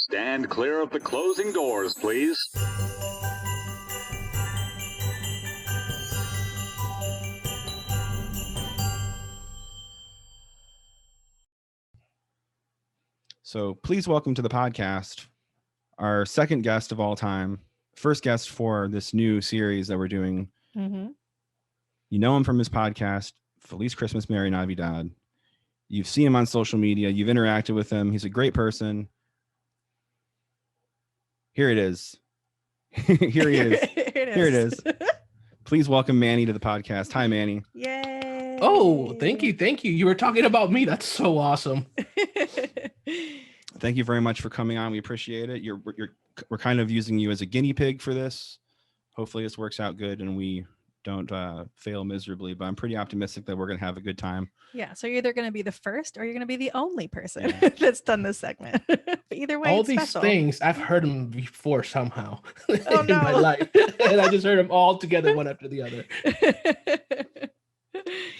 Stand clear of the closing doors, please. So please welcome to the podcast our second guest of all time, first guest for this new series that we're doing. Mm-hmm. You know him from his podcast, Feliz Christmas, Merry Navidad. You've seen him on social media. You've interacted with him. He's a great person. Here it is. Here he is. Here it is. Please welcome Manny to the podcast. Hi, Manny. Yay. Oh, thank you. Thank you. You were talking about me. That's so awesome. Thank you very much for coming on. We appreciate it. We're kind of using you as a guinea pig for this. Hopefully this works out good and we don't fail miserably, but I'm pretty optimistic that we're going to have a good time. Yeah. So you're either going to be the first or you're going to be the only person that's done this segment. Either way, all it's these special. things, I've heard them before somehow Oh, in no. my life. And I just heard them all together, one after the other.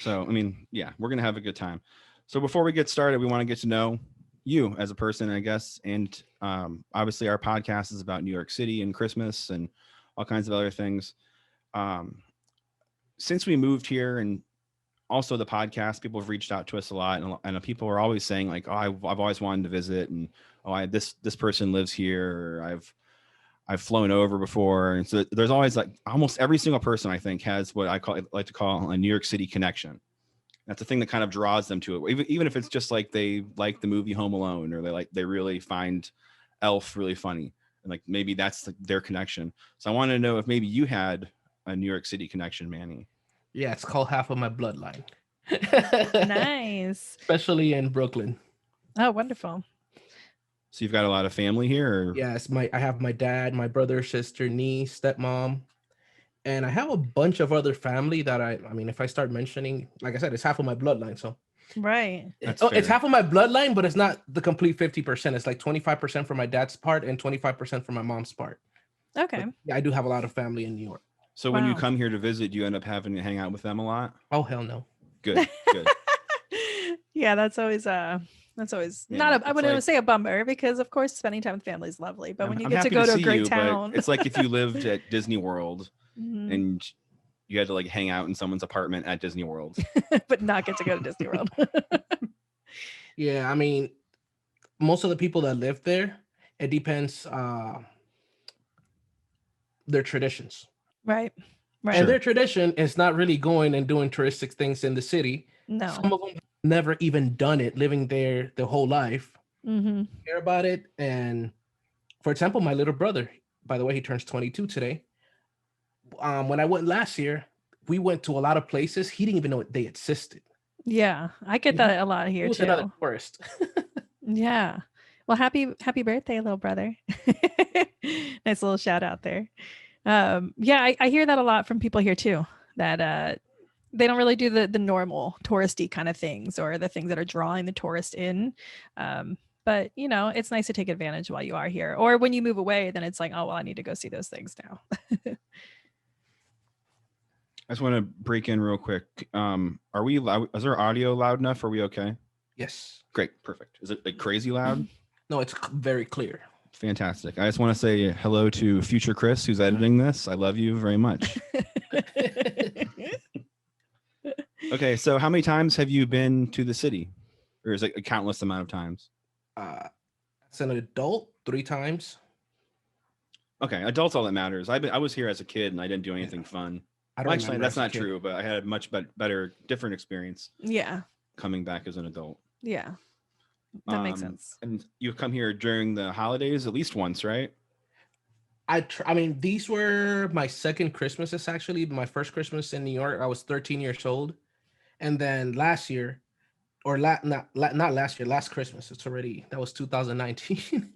So, I mean, yeah, we're going to have a good time. So before we get started, we want to get to know you as a person, I guess. And obviously our podcast is about New York City and Christmas and all kinds of other things. Since we moved here and also the podcast, people have reached out to us a lot, and people are always saying like, oh, I've always wanted to visit, and oh, this person lives here, or I've flown over before. And so there's always like almost every single person I think has what I like to call a New York City connection. That's the thing that kind of draws them to it. Even if it's just like they like the movie Home Alone, or they really find Elf really funny, and like maybe that's their connection. So I wanted to know if maybe you had a New York City connection, Manny. Yeah, it's called half of my bloodline. Nice. Especially in Brooklyn. Oh, wonderful. So you've got a lot of family here? Or? Yes, I have my dad, my brother, sister, niece, stepmom, and I have a bunch of other family that I mean, if I start mentioning, like I said, it's half of my bloodline. So Right. it's half of my bloodline, but it's not the complete 50%. It's like 25% for my dad's part and 25% for my mom's part. Okay. But yeah, I do have a lot of family in New York. So when you Wow. come here to visit, do you end up having to hang out with them a lot? Oh, hell no. Good. Yeah, that's always Yeah, not a, I it's wouldn't like- say a bummer, because of course spending time with family is lovely, but when you I'm get to happy go to a see great you, but town, it's like if you lived at Disney World Mhm. and you had to like hang out in someone's apartment at Disney World. but not get to go to Disney World. Yeah, I mean, most of the people that live there, it depends their traditions. Right. Right. And their tradition is not really going and doing touristic things in the city. No. Some of them have never even done it, living there their whole life, Mm-hmm. care about it. And for example, my little brother, by the way, he turns 22 today. When I went last year, we went to a lot of places. He didn't even know they existed. Yeah, I get that a lot He here was too. another tourist. Yeah. Well, happy birthday, little brother. Nice little shout out there. Yeah, I hear that a lot from people here too, that they don't really do the normal touristy kind of things, or the things that are drawing the tourist in. But you know, it's nice to take advantage while you are here. Or when you move away, then it's like, oh well, I need to go see those things now. I just want to break in real quick. Are we loud? Is our audio loud enough? Are we okay? Yes. Great. Perfect. Is it like crazy loud? No, it's very clear. Fantastic. I just want to say hello to future Chris, who's editing this. I love you very much. Okay. So how many times have you been to the city? Or is it a countless amount of times? As an adult, 3 times. Okay. Adults, all that matters. I was here as a kid and I didn't do anything fun. I Well, actually, remember that's as a not kid. true, but I had a much better, different experience Yeah. coming back as an adult. Yeah. That makes Um, sense. And you've come here during the holidays at least once, right? I mean, these were my second Christmases, actually. My first Christmas in New York, I was 13 years old. And then last year, or not last year, last Christmas, that was 2019.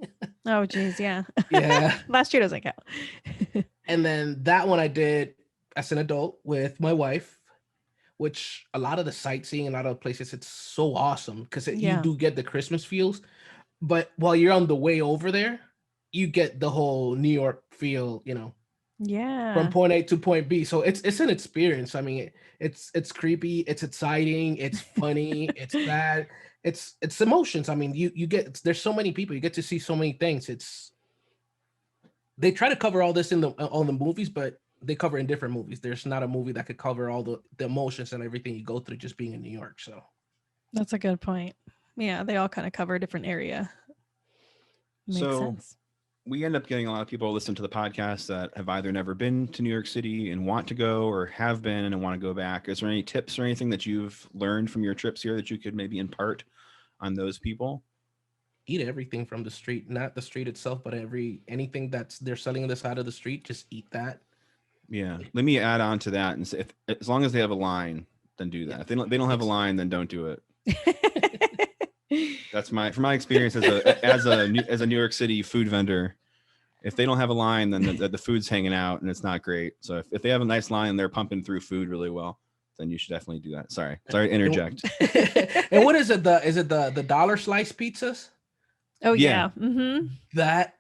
Oh geez, yeah. Yeah. Last year doesn't count. And then that one I did as an adult with my wife, which a lot of the sightseeing, a lot of the places, it's so awesome because Yeah. you do get the Christmas feels. But while you're on the way over there, you get the whole New York feel, you know, Yeah. from point A to point B. So it's an experience. I mean, it's creepy, it's exciting, it's funny, it's bad. it's emotions. I mean, you get, there's so many people, you get to see so many things. They try to cover all this in all the movies, but they cover in different movies. There's not a movie that could cover all the emotions and everything you go through just being in New York. So That's a good point. Yeah, they all kind of cover a different area. Makes sense. We end up getting a lot of people listen to the podcast that have either never been to New York City and want to go, or have been and want to go back. Is there any tips or anything that you've learned from your trips here that you could maybe impart on those people? eat everything from the street, not the street itself, but anything that's they're selling on the side of the street, just eat that. Yeah. Let me add on to that and say, as long as they have a line, then do that. Yeah. If they don't have a line, then don't do it. That's from my experience as a New York City food vendor. If they don't have a line, then the food's hanging out and it's not great. So if they have a nice line and they're pumping through food really well, then you should definitely do that. Sorry to interject. And what is it? Is it the dollar slice pizzas? Oh Yeah. yeah. Mm-hmm. That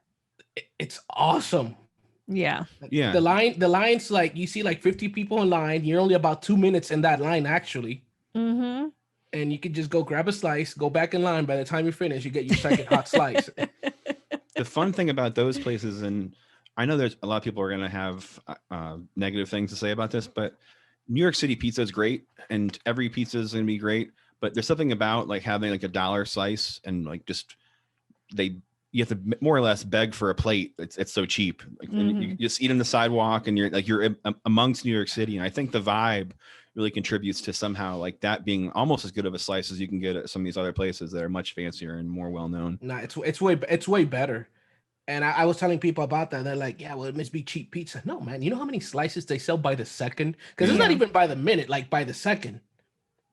it's awesome. Yeah. Yeah. The line's like, you see like 50 people in line. You're only about 2 minutes in that line actually. Mm-hmm. And you could just go grab a slice, go back in line. By the time you finish, you get your second hot slice. The fun thing about those places, and I know there's a lot of people are going to have negative things to say about this, but New York City pizza is great and every pizza is going to be great. But there's something about like having like a dollar slice and like just you have to more or less beg for a plate. It's so cheap. Like, and you just eat on the sidewalk and you're amongst New York City. And I think the vibe really contributes to somehow like that being almost as good of a slice as you can get at some of these other places that are much fancier and more well known. Nah, it's way better. And I was telling people about that. They're like, yeah, well, it must be cheap pizza. No, man. You know how many slices they sell by the second? Because it's not even by the minute, like by the second.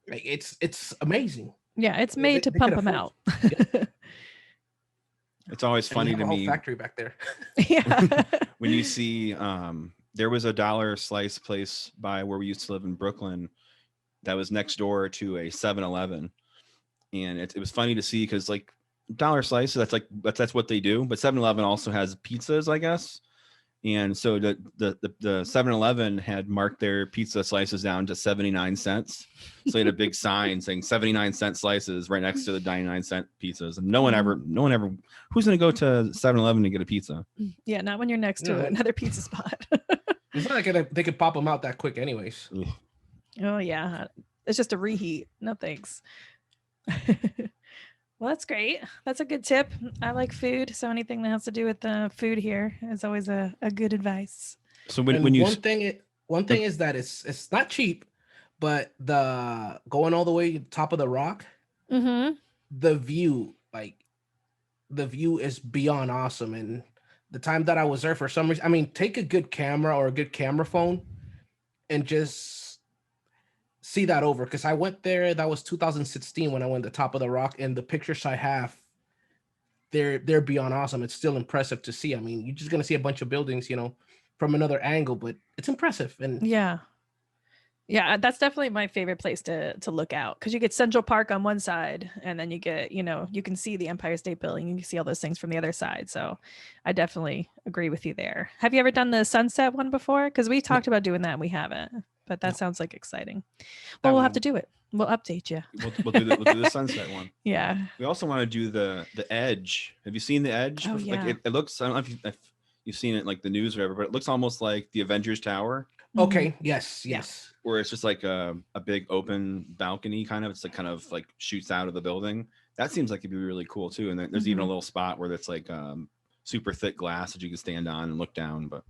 Like it's amazing. Yeah, it's made to pump them out. Yeah. It's always funny to me. Factory back there. Yeah. When you see there was a dollar slice place by where we used to live in Brooklyn that was next door to a 7-Eleven. And it was funny to see because like dollar slice, that's what they do. But 7-Eleven also has pizzas, I guess. And so the 7-Eleven had marked their pizza slices down to 79 cents. So they had a big sign saying 79-cent slices right next to the 99-cent pizzas. And no one ever, who's going to go to 7-Eleven to get a pizza? Yeah, not when you're next to another pizza spot. It's not like they could pop them out that quick anyways. Ugh. Oh yeah, it's just a reheat. No thanks. Well, that's great. That's a good tip. I like food, so anything that has to do with the food here is always a good advice. So when you one thing is that it's not cheap, but the going all the way top of the rock, the view is beyond awesome. And the time that I was there, for some reason, I mean, take a good camera or a good camera phone and just see that over, because I went there, that was 2016 when I went to the top of the rock, and the pictures I have, they're beyond awesome. It's still impressive to see. I mean, you're just gonna see a bunch of buildings, from another angle, but it's impressive. And yeah, that's definitely my favorite place to look out, because you get Central Park on one side, and then you get, you can see the Empire State Building, you can see all those things from the other side. So I definitely agree with you there. Have you ever done the sunset one before? Because we talked about doing that and we haven't. But that sounds like exciting. Well, we'll have to do it. We'll update you. We'll do the sunset one. Yeah. We also want to do the Edge. Have you seen the Edge? Oh, yeah. Like it looks. I don't know if you've seen it like the news or whatever, but it looks almost like the Avengers Tower. Okay. Yes. Where it's just like a big open balcony kind of. It's like kind of like shoots out of the building. That seems like it'd be really cool too. And there's even a little spot where it's like super thick glass that you can stand on and look down. But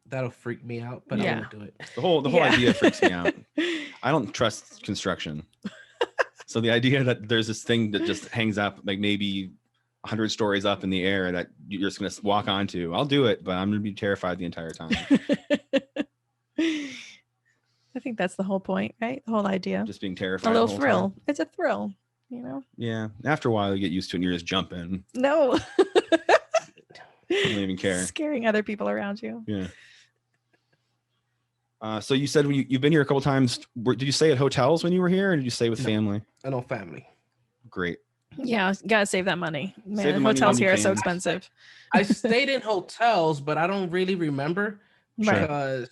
that'll freak me out, but I won't do it. The whole idea freaks me out. I don't trust construction. So the idea that there's this thing that just hangs up like maybe 100 stories up in the air that you're just going to walk onto, I'll do it, but I'm going to be terrified the entire time. I think that's the whole point, right? The whole idea. Just being terrified. A little thrill. Time. It's a thrill, Yeah. After a while, you get used to it and you're just jumping. No. I don't even care. Scaring other people around you. Yeah. So you said you've been here a couple times. Did you stay at hotels when you were here, or did you stay with family? No, family. Great. Yeah, gotta save that money. Man, Save the money hotels when you here are can. so expensive. I stayed in hotels, but I don't really remember because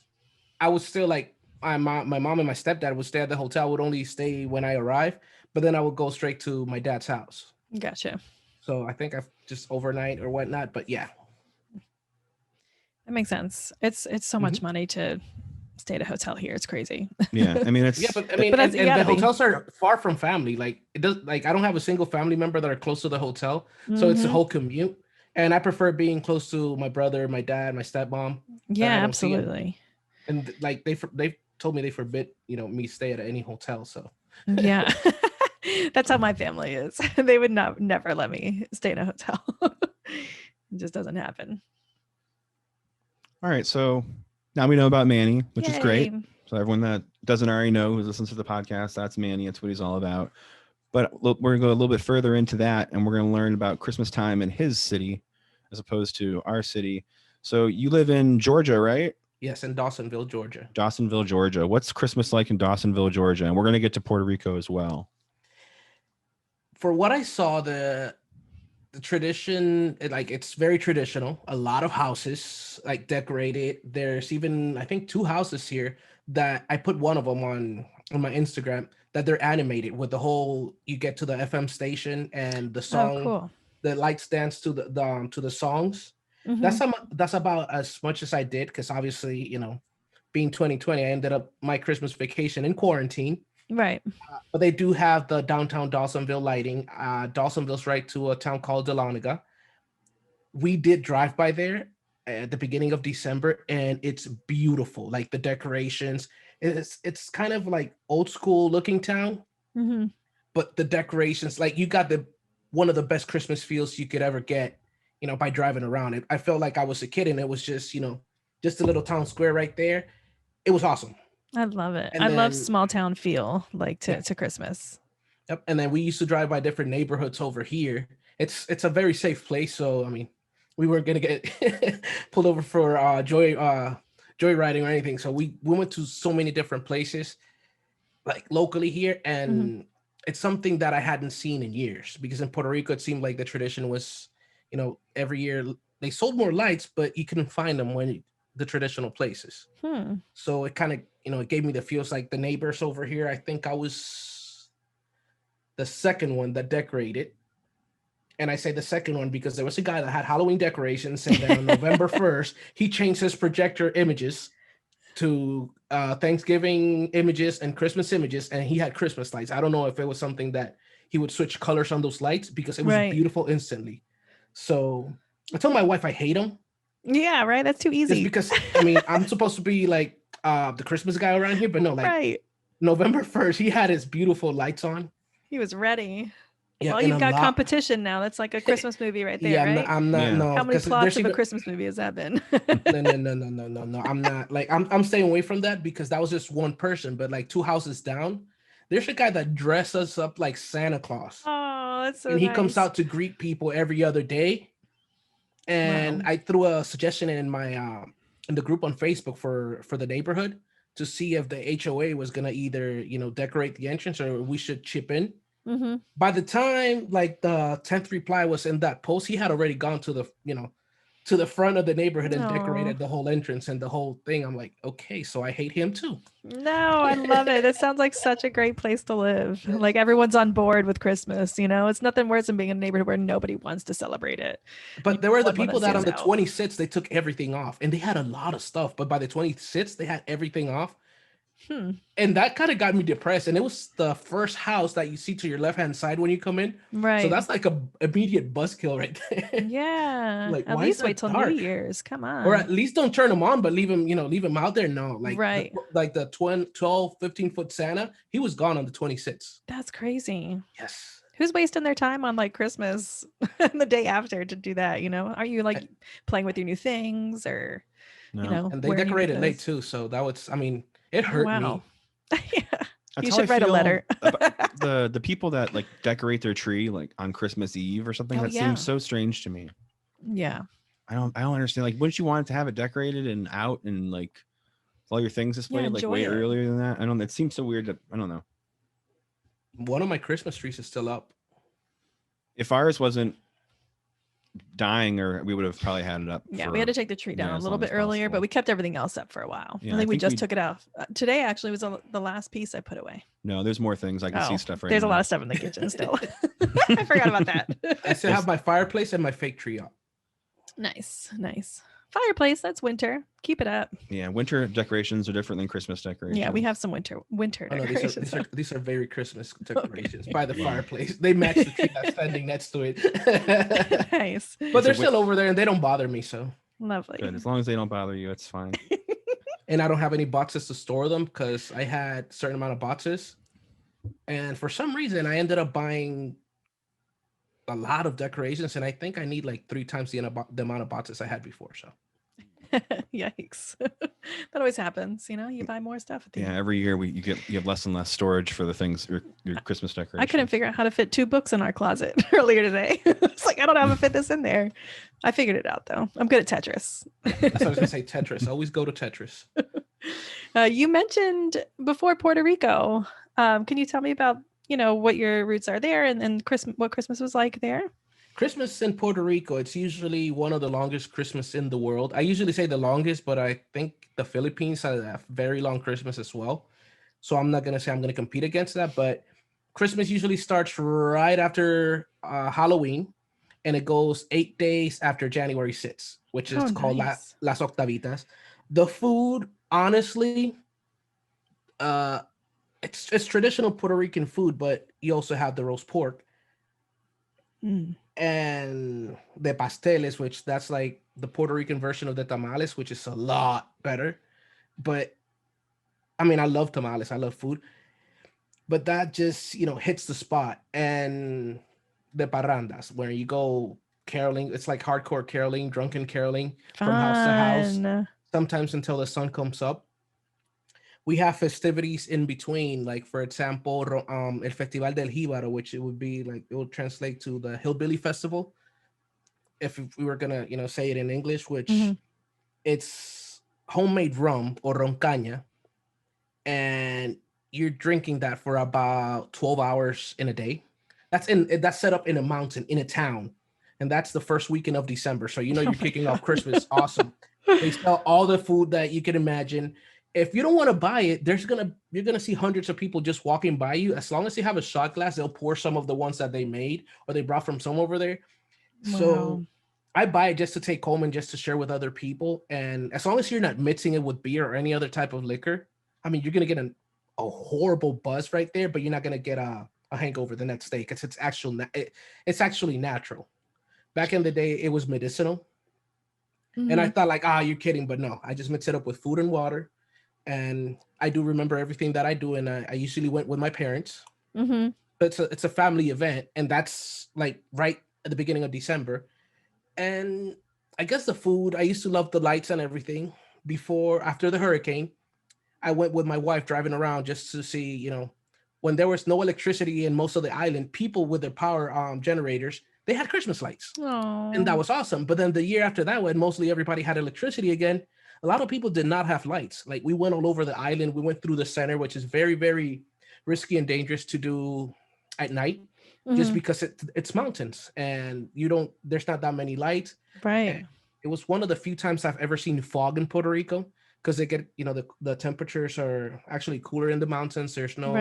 I was still like my mom and my stepdad would stay at the hotel. I would only stay when I arrived. but then I would go straight to my dad's house. Gotcha. So I think I've just overnight or whatnot. But yeah. That makes sense. It's so Mhm. much money to stay at a hotel here. It's crazy. Yeah, I mean it's Yeah, but I mean, But that's- and you the gotta be. hotels are far from family. Like it does, like I don't have a single family member that are close to the hotel, so it's a Mhm. whole commute. And I prefer being close to my brother, my dad, my stepmom. Yeah, I don't see it. absolutely. And like they told me they forbid me stay at any hotel. So Yeah. That's how my family is. They would never let me stay in a hotel. It just doesn't happen. all right. So now we know about Manny, which is great. Yay. So everyone that doesn't already know who listens to the podcast, that's Manny. That's what he's all about. But we're gonna go a little bit further into that, and we're gonna learn about Christmas time in his city, as opposed to our city. So you live in Georgia, right? yes, in Dawsonville, Georgia. Dawsonville, Georgia. What's Christmas like in Dawsonville, Georgia? And we're gonna get to Puerto Rico as well. For what I saw, the tradition, it's very traditional. A lot of houses like decorated. There's even I think 2 houses here that I put one of them on my Instagram that they're animated with the whole you get to the FM station and the Oh, song, cool. the lights dance to the songs. Mhm. That's about as much as I did because obviously being 2020, I ended up my Christmas vacation in quarantine. Right. But they do have the downtown Dawsonville lighting. Dawsonville's right to a town called Dahlonega. We did drive by there at the beginning of December, and it's beautiful. Like the decorations, it's kind of like old school looking town, Mhm. but the decorations, like you got the one of the best Christmas feels you could ever get, by driving around it. I felt like I was a kid, and it was just a little town square right there. It was awesome. I love it. And I love then small town feel like yeah, to Christmas. yep. And then we used to drive by different neighborhoods over here. It's a very safe place. So I mean, we weren't gonna get pulled over for joyriding or anything. So we went to so many different places, like locally here, and it's something that I hadn't seen in years because in Puerto Rico it seemed like the tradition was, every year they sold more lights, but you couldn't find them when the traditional places. Hmm. So it kind of, it gave me the feels like the neighbors over here. I think I was the second one that decorated. And I say the second one because there was a guy that had Halloween decorations, and then on November 1st, he changed his projector images to Thanksgiving images and Christmas images, and he had Christmas lights. I don't know if it was something that he would switch colors on those lights because it was Right. beautiful instantly. So I told my wife I hate them Yeah, right. That's too just easy. because, I mean, I'm supposed to be like the Christmas guy around here, but no, like Right. November 1st, he had his beautiful lights on. He was ready. Yeah, Well, and you've a got lot. competition now. That's like a Christmas movie right there, Yeah, right? I'm not Yeah. no. How many 'cause plots there's of a even Christmas movie has that been? no. I'm not like I'm staying away from that because that was just one person, but like 2 houses down, there's a guy that dresses up like Santa Claus, Oh, that's so and he comes nice. out to greet people every other day. And Wow. I threw a suggestion in my in the group on Facebook for the neighborhood to see if the HOA was gonna either decorate the entrance or we should chip in. Mm-hmm. By the time like the 10th reply was in that post, he had already gone to the front of the neighborhood and No. decorated the whole entrance and the whole thing. I'm like, okay, so I hate him too. No, I love it. It sounds like such a great place to live. Like everyone's on board with Christmas, It's nothing worse than being in a neighborhood where nobody wants to celebrate it. But there were the One that people that on stands the out. 26th, they took everything off and they had a lot of stuff. But by the 26th, they had everything off. Hmm. And that kind of got me depressed. And it was the first house that you see to your left-hand side when you come in. Right. So that's like a immediate buzzkill right there. Yeah. Like, At why is least that wait till dark? New Year's. Come on. Or at least don't turn them on, but leave him out there. No, like Right. like the 12, 15-foot Santa, he was gone on the 26th. That's crazy. Yes. Who's wasting their time on like Christmas and the day after to do that? Are you like playing with your new things or No. And they wearing your new decorated late clothes? too, so that was, I mean, it hurt me. Wow. Yeah. That's You how I should write a feel letter. about the people that like decorate their tree like on Christmas Eve or something. Oh, That yeah. seems so strange to me. Yeah. I don't understand. Like, wouldn't you want to have it decorated and out and like all your things displayed like enjoy way it. earlier than that? I don't. It seems so weird. That I don't know. One of my Christmas trees is still up. If ours wasn't dying, or we would have probably had it up. Yeah, we had to take the tree down a as little long bit as earlier, possible. but we kept everything else up for a while. Yeah, I I think we think just we- took it off. Today actually was the last piece I put away. No, there's more things. I can see stuff right There's now. a lot of stuff in the kitchen still. I forgot about that. I still have my fireplace and my fake tree up. Nice. Fireplace, that's winter. Keep it up. Yeah, winter decorations are different than Christmas decorations. Yeah, we have some winter Oh, no, decorations. these are very Christmas decorations by the fireplace. They match the tree that's standing next to it. Nice. But they're still over there and they don't bother me. So Lovely. Good. As long as they don't bother you, it's fine. and I don't have any boxes to store them because I had a certain amount of boxes. And for some reason, I ended up buying a lot of decorations. And I think I need like 3 times the amount of boxes I had before. So Yikes. That always happens. You buy more stuff at the Yeah, end. every year you have less and less storage for the things, your Christmas decorations. I couldn't figure out how to fit 2 books in our closet earlier today. It's like, I don't know how to fit this in there. I figured it out though. I'm good at Tetris. that's what I was gonna say. Tetris. Always go to Tetris. You mentioned before Puerto Rico. Can you tell me about, what your roots are there and what Christmas was like there? Christmas in Puerto Rico, it's usually one of the longest Christmas in the world. I usually say the longest, but I think the Philippines has a very long Christmas as well. So I'm not going to say I'm going to compete against that, but Christmas usually starts right after Halloween, and it goes 8 days after January 6th, which is called nice. Las Octavitas. The food, honestly, it's traditional Puerto Rican food, but you also have the roast pork. Mm. And the pasteles, which that's like the Puerto Rican version of the tamales, which is a lot better. But I mean, I love tamales, I love food, but that just hits the spot. And the parrandas, where you go caroling, it's like hardcore caroling, drunken caroling from house to house, Fun. sometimes until the sun comes up. We have festivities in between, like for example, El Festival del Jíbaro, which it would be like, it would translate to the Hillbilly Festival, if we were gonna, say it in English, which it's homemade rum or roncaña, and you're drinking that for about 12 hours in a day. That's set up in a mountain in a town, and that's the first weekend of December. So you're kicking off Christmas. Awesome. They sell all the food that you can imagine. If you don't want to buy it, you're gonna see hundreds of people just walking by you. As long as you have a shot glass, they'll pour some of the ones that they made or they brought from some over there. Wow. So I buy it just to take home and just to share with other people. And as long as you're not mixing it with beer or any other type of liquor, I mean, you're gonna get a horrible buzz right there, but you're not gonna get a hangover the next day because it's actually natural. Back in the day, it was medicinal, and I thought like, you're kidding, but no, I just mix it up with food and water. And I do remember everything that I do, and I usually went with my parents. Mm-hmm. It's a family event, and that's like right at the beginning of December. And I guess the food, I used to love the lights and everything. After the hurricane, I went with my wife driving around just to see, when there was no electricity in most of the island, people with their power generators, they had Christmas lights. Aww. And that was awesome. But then the year after that, when mostly everybody had electricity again, a lot of people did not have lights. Like, we went all over the island. We went through the center, which is very, very risky and dangerous to do at night, just because it's mountains and there's not that many lights. Right. And it was one of the few times I've ever seen fog in Puerto Rico, because they get, the temperatures are actually cooler in the mountains. There's no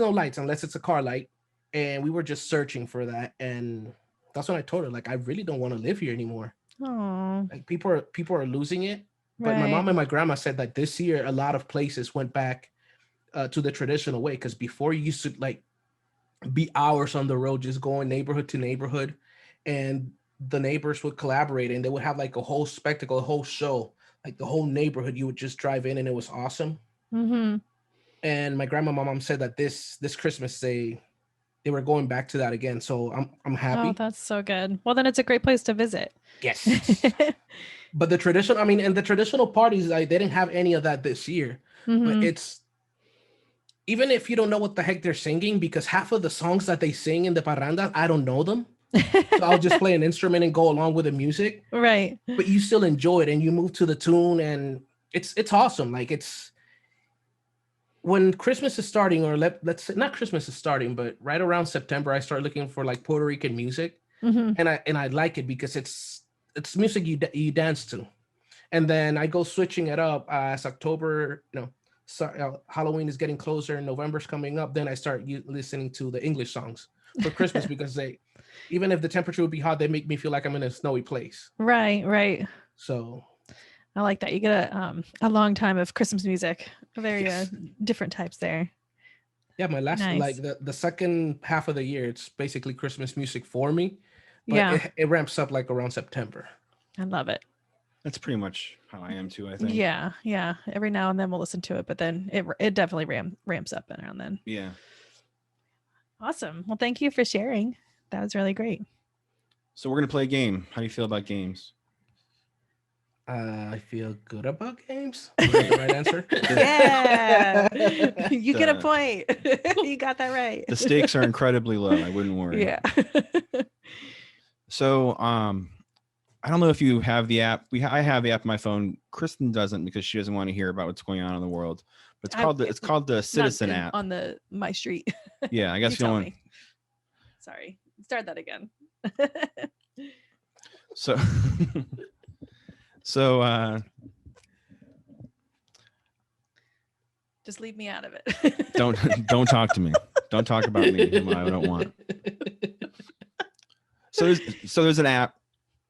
lights unless it's a car light. And we were just searching for that. And that's when I told her, like, I really don't want to live here anymore. Oh, Like, people are losing it. But my mom and my grandma said that this year, a lot of places went back to the traditional way. Because before, you used to like be hours on the road, just going neighborhood to neighborhood, and the neighbors would collaborate, and they would have like a whole spectacle, a whole show, like the whole neighborhood. You would just drive in, and it was awesome. And my grandma, my mom said that this Christmas they were going back to that again. So I'm happy. Oh, that's so good. Well, then it's a great place to visit. Yes. But the traditional parties, they didn't have any of that this year. But it's, even if you don't know what the heck they're singing, because half of the songs that they sing in the parrandas, I don't know them. So I'll just play an instrument and go along with the music. Right. But you still enjoy it, and you move to the tune, and it's awesome. Like, it's when Christmas is starting, or let's say not Christmas is starting, but right around September, I start looking for like Puerto Rican music. Mhm. and I like it because it's music you dance to. And then I go switching it up as October, Halloween is getting closer and November's coming up. Then I start listening to the English songs for Christmas because even if the temperature would be hot, they make me feel like I'm in a snowy place. Right. So I like that. You get a long time of Christmas music. Very yes. different types there. Yeah, my last Nice. the second half of the year, it's basically Christmas music for me, but Yeah. it ramps up like around September. I love it. That's pretty much how I am too, I think. Yeah. Every now and then we'll listen to it, but then it definitely ramps up around then. Yeah. Awesome. Well, thank you for sharing. That was really great. So we're gonna play a game. How do you feel about games? I feel good about games. Is that the right answer? Yeah. You get a point. You got that right. The stakes are incredibly low. I wouldn't worry. Yeah. So I don't know if you have the app. I have the app on my phone. Kristen doesn't because she doesn't want to hear about what's going on in the world. But it's called the Citizen app on my street. Yeah, I guess you tell don't want. me. Sorry. Start that again. So just leave me out of it. don't talk to me. Don't talk about me. I don't want. So there's an app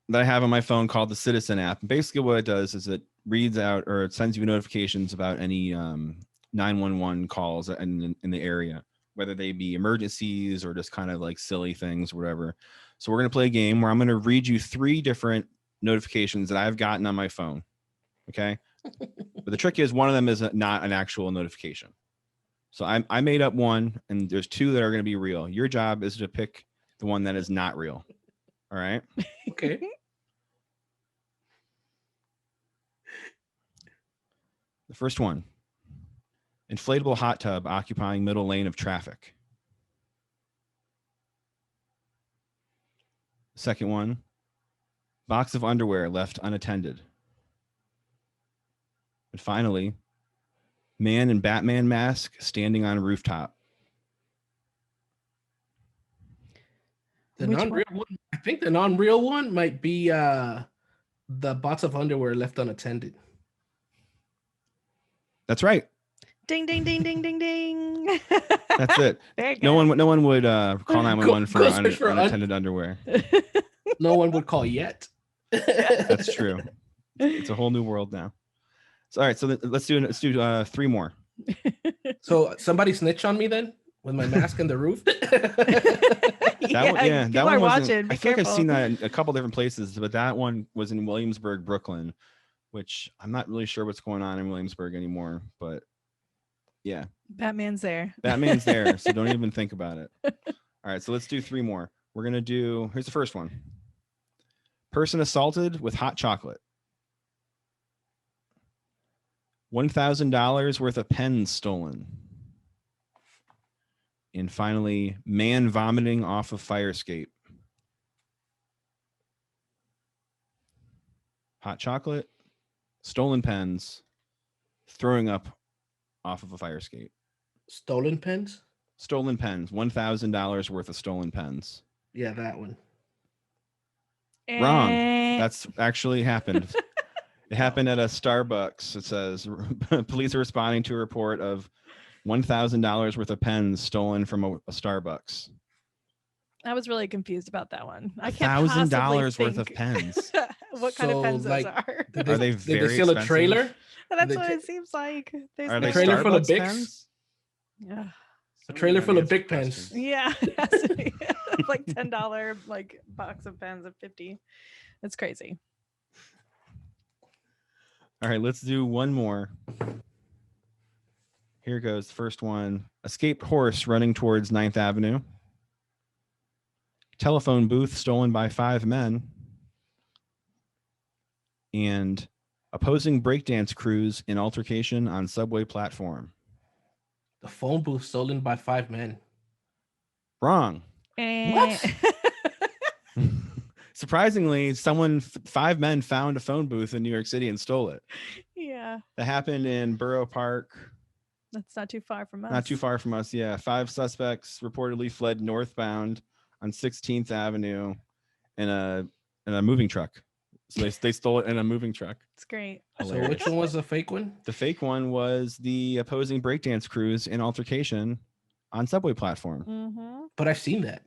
that I have on my phone called the Citizen app. Basically what it does is it reads out or it sends you notifications about any 911 calls in the area, whether they be emergencies or just kind of like silly things or whatever. So we're going to play a game where I'm going to read you 3 different notifications that I've gotten on my phone. Okay. But the trick is one of them is not an actual notification. So I made up one and there's 2 that are going to be real. Your job is to pick the one that is not real. All right. Okay. The first one, inflatable hot tub occupying middle lane of traffic. Second one, box of underwear left unattended. And finally, man in Batman mask standing on rooftop. The Which non-real one? I think the non-real one might be the box of underwear left unattended. That's right. Ding, ding, ding, ding, ding, ding. That's it. Very good. No one would call 911 for unattended underwear. No one would call yet. That's true. It's a whole new world now. So, all right, so let's do 3 more. So somebody snitch on me then with my mask and the roof. That one watching. I feel like I've seen that in a couple different places, but that one was in Williamsburg, Brooklyn, which I'm not really sure what's going on in Williamsburg anymore, but yeah. Batman's there. Batman's there, so don't even think about it. All right, so let's do 3 more. We're going to do, here's the first one. Person assaulted with hot chocolate. $1,000 worth of pens stolen. And finally, man vomiting off of fire escape. Hot chocolate, stolen pens, throwing up off of a fire escape. Stolen pens? Stolen pens, $1,000 worth of stolen pens. Yeah, that one. Wrong. That's actually happened. It happened at a Starbucks. It says police are responding to a report of $1,000 worth of pens stolen from a Starbucks. I was really confused about that one. I can't $1,000 worth of pens. What kind of pens those are? Are they did very they steal expensive? A trailer? That's what it seems like. Are they trailer full of Starbucks Bics? pens? Yeah. A trailer full of big pens. Yeah, it has to be. Like $10 like box of pens of 50. That's crazy. All right, let's do one more. Here goes. First one. Escaped horse running towards 9th Avenue. Telephone booth stolen by 5 men. And opposing breakdance crews in altercation on subway platform. The phone booth stolen by 5 men. Wrong. What? Surprisingly, 5 men found a phone booth in New York City and stole it. Yeah. That happened in Borough Park. That's not too far from us. Not too far from us. Yeah. 5 suspects reportedly fled northbound on 16th Avenue in a moving truck. So they stole it in a moving truck. It's great. So which one was the fake one? The fake one was the opposing breakdance crews in altercation on subway platform. Mm-hmm. But I've seen that.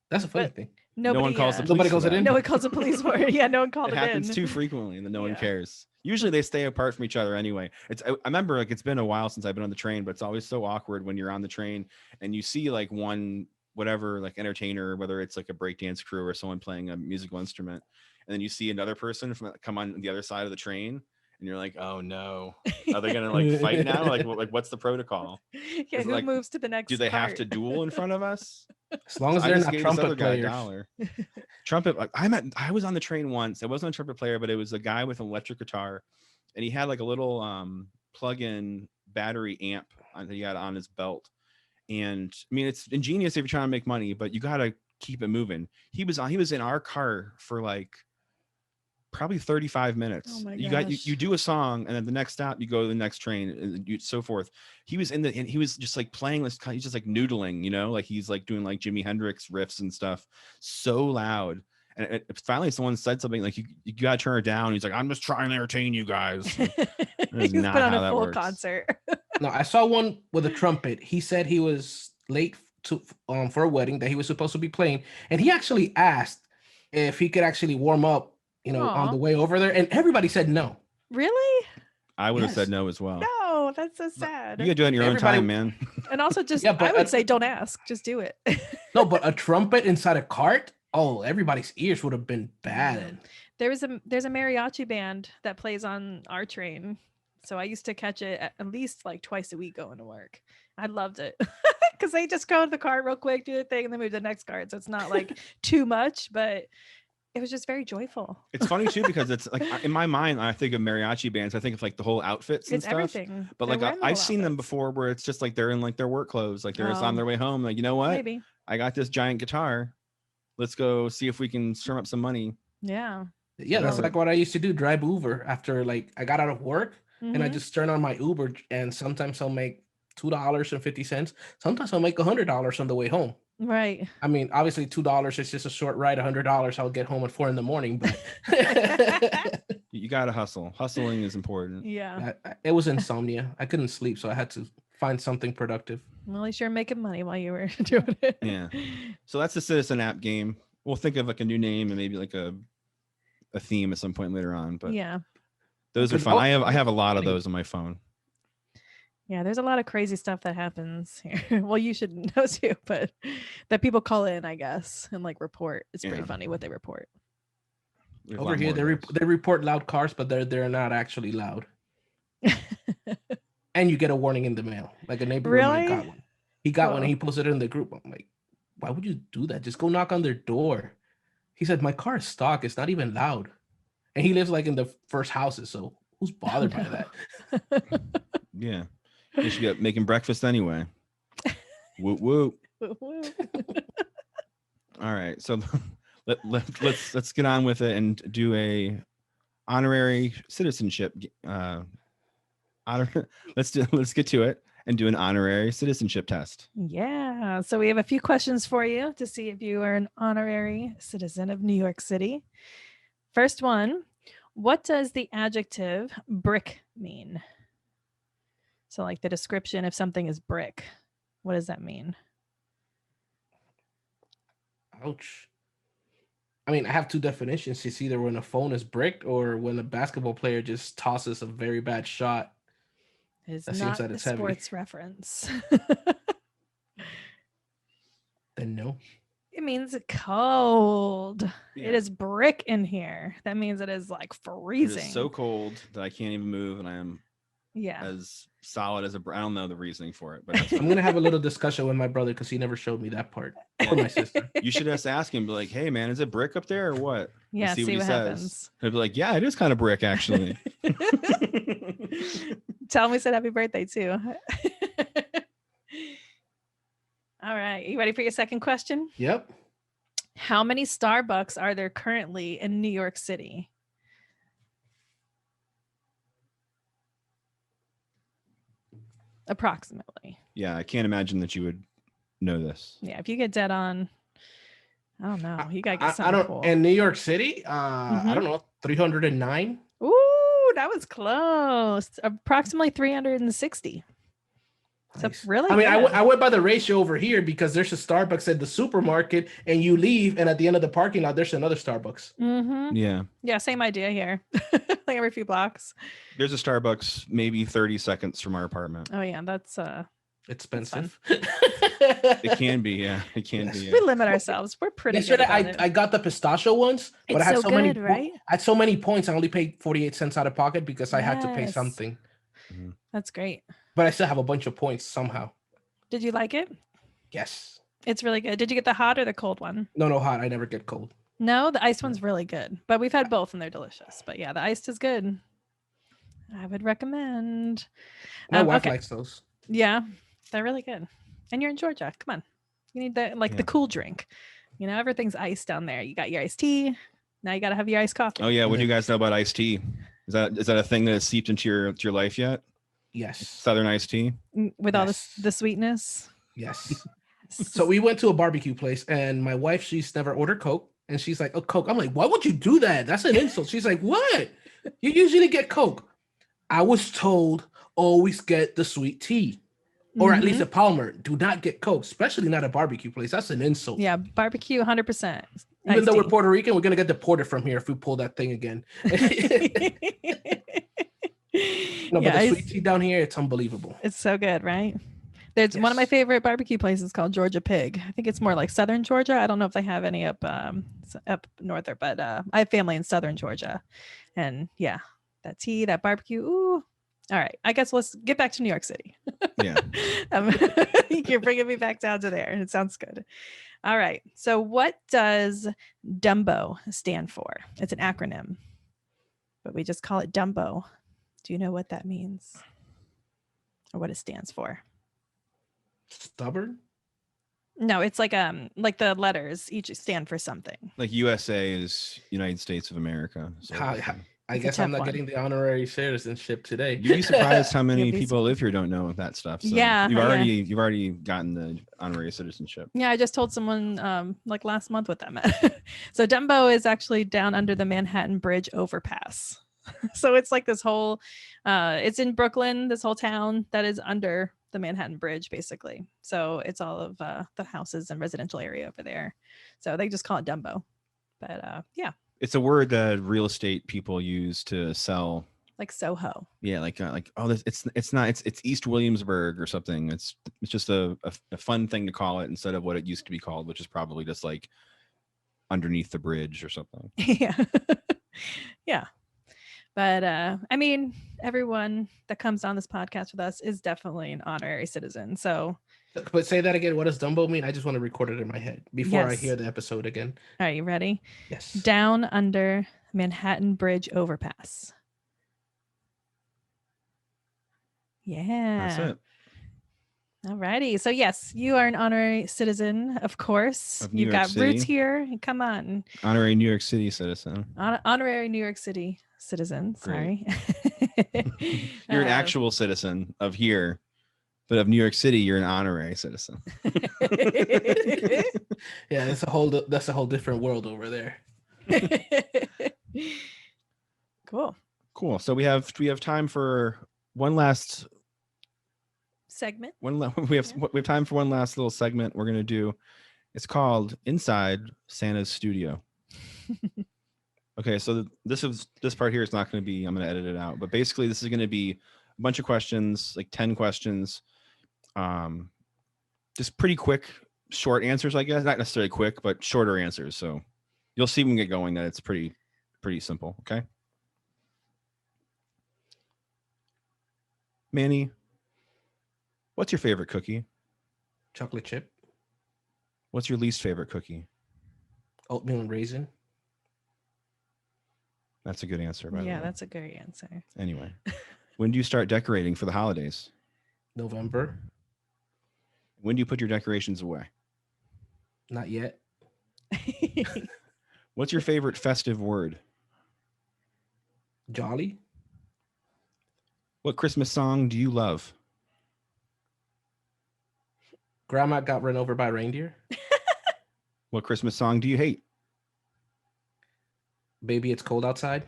That's a funny But thing. Nobody, no one calls the police. Nobody for calls it that. in? No one calls the police for it. Yeah, no one called It it happens in. too frequently that no one Yeah. cares. Usually they stay apart from each other anyway. I remember like it's been a while since I've been on the train, but it's always so awkward when you're on the train and you see like one whatever like entertainer, whether it's like a breakdance crew or someone playing a musical instrument, and then you see another person come on the other side of the train, and you're like, oh no, are they gonna like fight now? Like what's the protocol? Yeah, Is it who like, moves to the next? Do they have cart? to duel in front of us? As long as I they're just not gave this other trumpet guy players. $1. Trumpet. I was on the train once. It wasn't a trumpet player, but it was a guy with an electric guitar, and he had like a little plug-in battery amp that he had on his belt. And I mean, it's ingenious if you're trying to make money, but you gotta keep it moving. He was in our car for like probably 35 minutes. Oh my you gosh. do a song, and then the next stop you go to the next train, and so forth. He was and he was just like playing this. He's just like noodling, like he's like doing like Jimi Hendrix riffs and stuff, so loud. And finally, someone said something like, "You gotta turn it down." He's like, "I'm just trying to entertain you guys." He was not put on how a that full works. concert. No, I saw one with a trumpet. He said he was late for a wedding that he was supposed to be playing, and he actually asked if he could actually warm up, on Aw. the way over there, and everybody said no. Really? I would have said Yes. no as well. No, that's so sad. You gotta do it on your own Everybody- time, man. And also, just Yeah, but I would say don't ask, just do it. No, but a trumpet inside a cart? Oh, everybody's ears would have been bad. There's a mariachi band that plays on our train, so I used to catch it at least like twice a week going to work. I loved it because they just go to the cart real quick, do the thing, and then move to the next cart. So it's not like too much, but it was just very joyful. It's funny too because it's like in my mind, I think of mariachi bands. I think of like the whole outfits and It's stuff. everything. But They're like wearing the I've whole seen them outfits. before where it's just like they're in like their work clothes, like they're just on Oh. their way home. Like, you know what? Maybe. I got this giant guitar. Let's go see if we can strum up some money. Yeah. Yeah, that's So- like what I used to do, drive Uber after like I got out of work and I Mhm. just turn on my Uber, and sometimes I'll make $2.50. Sometimes I'll make $100 on the way home. Right. I mean, obviously $2 is just a short ride. $100 I'll get home at 4 a.m. But You gotta hustle. Hustling is important. Yeah. it was insomnia. I couldn't sleep, so I had to find something productive. Well, at least you're making money while you were doing it. Yeah. So that's the Citizen app game. We'll think of like a new name and maybe like a theme at some point later on. But Yeah. those are Could fun. I also have a lot of funny. those on my phone. Yeah, there's a lot of crazy stuff that happens here. Well, you should know too, but that people call in, I guess, and like report. It's pretty Yeah. funny what they report. We have a Over lot here, more of those. they report loud cars, but they're not actually loud. And you get a warning in the mail. Like a neighbor of mine Really? got one. He got one and Cool. he posted it in the group. I'm like, why would you do that? Just go knock on their door. He said, my car is stock. It's not even loud. And he lives like in the first houses. So who's bothered by no. that? Yeah. You should be up making breakfast anyway. Whoop whoop. Woo. All right. So let's get on with it and do a honorary citizenship. Let's get to it and do an honorary citizenship test. Yeah. So we have a few questions for you to see if you are an honorary citizen of New York City. First one, what does the adjective brick mean? So like the description if something is brick, what does that mean? Ouch. I mean, I have two definitions. It's either when a phone is bricked or when a basketball player just tosses a very bad shot. It's That seems not that a it's heavy. sports reference. Then no. It means cold. Yeah. It is brick in here. That means it is like It freezing. is so cold that I can't even move, and I am yeah. as solid as I don't know the reasoning for it, but that's I'm gonna have a little discussion with my brother because he never showed me that part. Or my sister. you should just ask him, be like, "Hey, man, is it brick up there or what?" And Yeah, see what he says. happens. He'll be like, "Yeah, it is kind of brick, actually." Tell him we said happy birthday too. All right. You ready for your second question? Yep. How many Starbucks are there currently in New York City? Approximately. Yeah, I can't imagine that you would know this. Yeah. If you get dead on, Oh no, you gotta get I something don't. cool. In New York City, I Mhm. don't know, 309. Ooh, that was close. Approximately 360. So Nice. really I mean, good. I went by the ratio over here because there's a Starbucks at the supermarket, and you leave, and at the end of the parking lot, there's another Starbucks. Mm-hmm. Yeah. Yeah, same idea here. Like every few blocks. There's a Starbucks maybe 30 seconds from our apartment. Oh yeah, that's Expensive. It can be, yeah. It can be. Yes. we Yeah. limit ourselves. We're pretty good Yesterday, about it. I got the pistachio ones, but It's I had so so many good, right? I had so many points. I only paid 48 cents out of pocket because I had to pay Yes. something. Mhm. That's great. But I still have a bunch of points somehow. Did you like it? Yes. It's really good. Did you get the hot or the cold one? No hot. I never get cold. No, the iced one's really good. But we've had both and they're delicious. But yeah, the iced is good. I would recommend. My wife Okay. likes those. Yeah, they're really good. And you're in Georgia. Come on. You need the Yeah. the cool drink. You know, everything's iced down there. You got your iced tea. Now you got to have your iced coffee. Oh yeah, what do you then- guys know about iced tea? Is that a thing that has seeped into your life yet? Yes. Southern iced tea? With all Yes. the sweetness. Yes. So we went to a barbecue place, and my wife, she's never ordered Coke, and she's like, "Oh, Coke." I'm like, "Why would you do that? That's an insult." She's like, "What? You usually get Coke." I was told always get the sweet tea, or at least Mhm. at Palmer. Do not get Coke, especially not a barbecue place. That's an insult. Yeah, barbecue 100%. Even iced though we're tea. Puerto Rican, we're gonna get deported from here if we pull that thing again. No, Yeah, but the sweet tea down here, it's unbelievable. it's so good, right? There's one of my Yes. favorite barbecue places called Georgia Pig. I think it's more like Southern Georgia. I don't know if they have any up up north, but I have family in Southern Georgia, and yeah, that tea, that barbecue. Ooh, all right. I guess let's get back to New York City. Yeah. You're bringing me back down to there. It sounds good. All right. So, what does Dumbo stand for? It's an acronym, but we just call it Dumbo. Do you know what that means or what it stands for? Stubborn? No, it's like the letters each stand for something. Like USA is United States of America. So I It's a guess I'm tough not one. getting the honorary citizenship today. you'd be surprised how many You'll be people live here don't know that stuff. So Yeah, you've yeah. already gotten the honorary citizenship. Yeah, I just told someone like last month what that meant. So Dumbo is actually down under the Manhattan Bridge overpass. So it's like this whole it's in Brooklyn, this whole town that is under the Manhattan Bridge basically. So it's all of the houses and residential area over there. So they just call it Dumbo. But yeah, It's a word that real estate people use to sell. like Soho. Yeah, like oh, it's not it's East Williamsburg or something. It's just a fun thing to call it instead of what it used to be called, which is probably just like underneath the bridge or something. Yeah. Yeah. But I mean, everyone that comes on this podcast with us is definitely an honorary citizen. So, But say that again. What does Dumbo mean? I just want to record it in my head before I Yes. hear the episode again. are you ready? Yes. Down under Manhattan Bridge overpass. Yeah. That's it. All righty. So yes, you are an honorary citizen, of course. Of New You've York got roots City. here. Come on. Honorary New York City citizen. Honorary New York City citizen. Sorry. You're an Uh, actual citizen of here, but of New York City, you're an honorary citizen. Yeah, that's a whole different world over there. Cool. Cool. So we have time for one last Segment. we have time for one last little segment we're gonna do. It's called Inside Santa's Studio. Okay, so this part here is not going to be. I'm going to edit it out, but basically this is going to be a bunch of questions, like 10 questions, just pretty quick, short answers, I guess. Not necessarily quick, but shorter answers. So you'll see when we get going that it's pretty simple. Okay, Manny, what's your favorite cookie? Chocolate chip, What's your least favorite cookie? oatmeal and raisin. That's a good answer, by the way. Yeah, that's a great answer. Anyway, when do you start decorating for the holidays? November. When do you put your decorations away? Not yet. What's your favorite festive word? Jolly. What Christmas song do you love? Grandma got run over by a reindeer. What Christmas song do you hate? Baby, it's cold outside.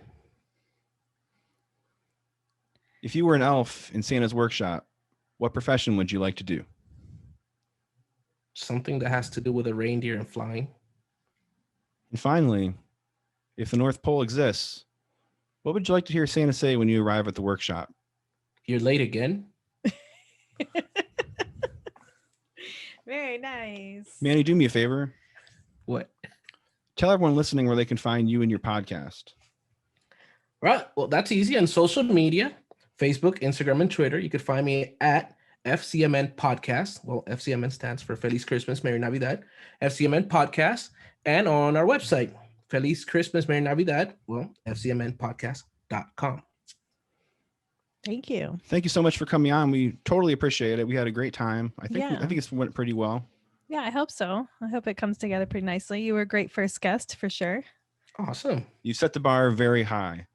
If you were an elf in Santa's workshop, what profession would you like to do? Something that has to do with a reindeer and flying. And finally, if the North Pole exists, what would you like to hear Santa say when you arrive at the workshop? You're late again. Very nice. Manny, do me a favor. What? Tell everyone listening where they can find you and your podcast. Right. Well, that's easy. On social media, Facebook, Instagram, and Twitter, you could find me at FCMN Podcast. Well, FCMN stands for Feliz Christmas, Merry Navidad. FCMN Podcast. And on our website, Feliz Christmas, Merry Navidad. Well, FCMNpodcast.com. Thank you. Thank you so much for coming on. We totally appreciate it. We had a great time. I think it went pretty well. Yeah, I hope so. I hope it comes together pretty nicely. You were a great first guest for sure. Awesome. You set the bar very high.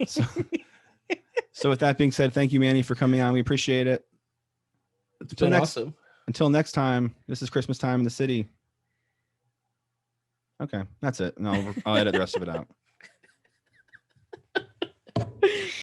So with that being said, thank you, Manny, for coming on. We appreciate it. It's been awesome. Until next time, this is Christmas time in the city. Okay, that's it. No, I'll edit the rest of it out.